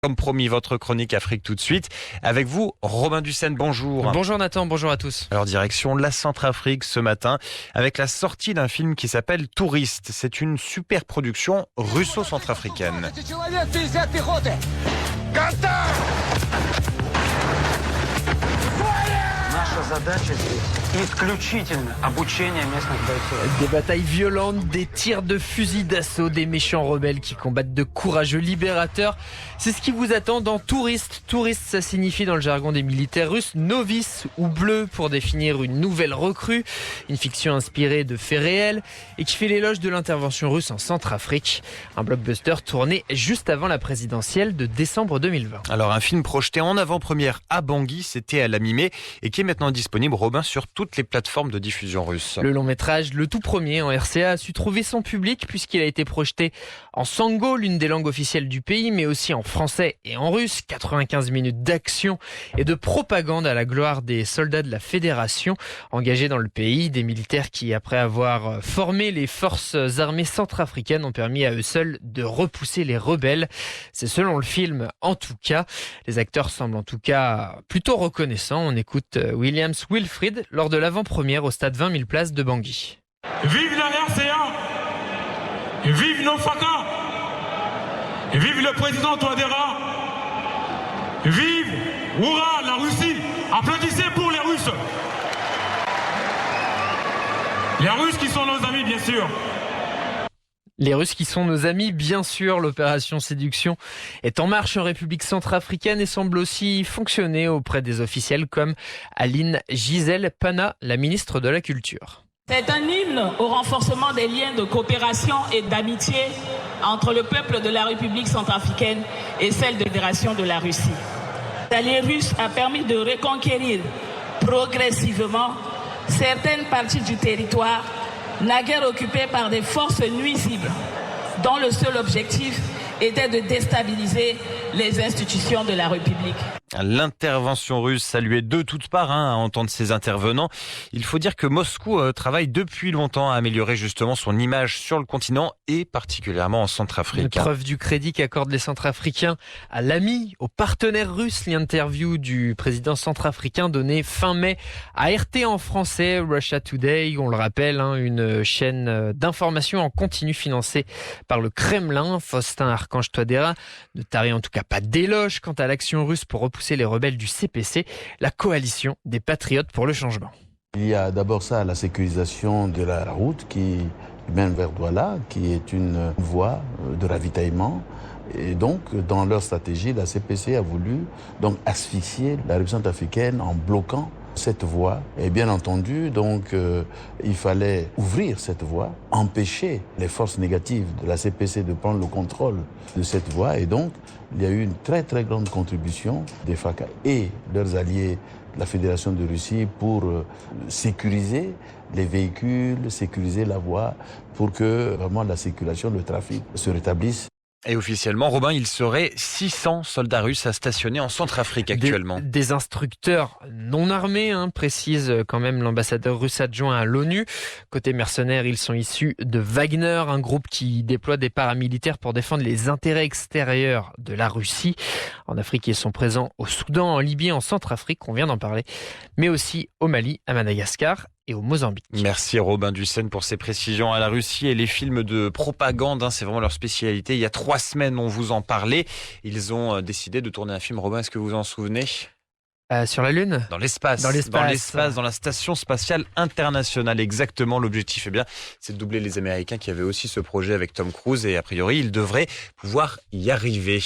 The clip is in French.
Comme promis, votre chronique Afrique tout de suite. Avec vous, Robin Dussen, bonjour. Bonjour Nathan, bonjour à tous. Alors direction la Centrafrique ce matin avec la sortie d'un film qui s'appelle Touriste. C'est une super production russo-centrafricaine. Des batailles violentes, des tirs de fusil d'assaut, des méchants rebelles qui combattent de courageux libérateurs. C'est ce qui vous attend dans Touriste. Touriste, ça signifie dans le jargon des militaires russes novice ou bleu pour définir une nouvelle recrue. Une fiction inspirée de faits réels et qui fait l'éloge de l'intervention russe en Centrafrique. Un blockbuster tourné juste avant la présidentielle de décembre 2020. Alors un film projeté en avant-première à Bangui, c'était à la mi-mai et qui est maintenant disponible, Robin, sur toutes les plateformes de diffusion russes. Le long métrage, le tout premier en RCA, a su trouver son public puisqu'il a été projeté en sango, l'une des langues officielles du pays, mais aussi en français et en russe. 95 minutes d'action et de propagande à la gloire des soldats de la Fédération engagés dans le pays. Des militaires qui, après avoir formé les forces armées centrafricaines, ont permis à eux seuls de repousser les rebelles. C'est selon le film en tout cas. Les acteurs semblent en tout cas plutôt reconnaissants. On écoute Williams Wilfried lors de l'avant-première au stade 20 000 places de Bangui. Vive la RCA, vive nos FACA, vive le président Touadéra, vive Oura la Russie. Applaudissez pour les Russes. Les Russes qui sont nos amis, bien sûr. Les Russes qui sont nos amis, bien sûr. L'opération Séduction est en marche en République centrafricaine et semble aussi fonctionner auprès des officiels comme Aline Gisèle Pana, la ministre de la Culture. C'est un hymne au renforcement des liens de coopération et d'amitié entre le peuple de la République centrafricaine et celle de la Fédération de la Russie. L'allié russe a permis de reconquérir progressivement certaines parties du territoire naguère occupées par des forces nuisibles dont le seul objectif était de déstabiliser les institutions de la République. L'intervention russe saluée de toutes parts à entendre ces intervenants. Il faut dire que Moscou travaille depuis longtemps à améliorer justement son image sur le continent et particulièrement en Centrafrique. Une preuve du crédit qu'accordent les Centrafricains à l'ami, aux partenaires russes. L'interview du président centrafricain donnée fin mai à RT en français, Russia Today, on le rappelle, une chaîne d'information en continu financée par le Kremlin. Faustin Archange Touadéra ne tarit en tout cas pas d'éloge quant à l'action russe pour repousser les rebelles du CPC, la coalition des patriotes pour le changement. Il y a d'abord ça, la sécurisation de la route qui mène vers Douala, qui est une voie de ravitaillement. Et donc, dans leur stratégie, la CPC a voulu donc asphyxier la République centrafricaine en bloquant cette voie. Et bien entendu, donc, il fallait ouvrir cette voie, empêcher les forces négatives de la CPC de prendre le contrôle de cette voie. Et donc, il y a eu une très très grande contribution des FACA et leurs alliés de la Fédération de Russie pour sécuriser les véhicules, sécuriser la voie, pour que vraiment la circulation, le trafic se rétablisse. Et officiellement, Robin, il serait 600 soldats russes à stationner en Centrafrique actuellement. Des instructeurs non armés, précise quand même l'ambassadeur russe adjoint à l'ONU. Côté mercenaires, ils sont issus de Wagner, un groupe qui déploie des paramilitaires pour défendre les intérêts extérieurs de la Russie. En Afrique, ils sont présents au Soudan, en Libye, en Centrafrique, on vient d'en parler, mais aussi au Mali, à Madagascar et au Mozambique. Merci Robin Dussen pour ces précisions. À la Russie et les films de propagande, c'est vraiment leur spécialité. Il y a 3 semaines, on vous en parlait. Ils ont décidé de tourner un film. Robin, est-ce que vous vous en souvenez ? Sur la Lune ? Dans l'espace, dans la Station Spatiale Internationale. Exactement, l'objectif, c'est de doubler les Américains qui avaient aussi ce projet avec Tom Cruise et a priori, ils devraient pouvoir y arriver.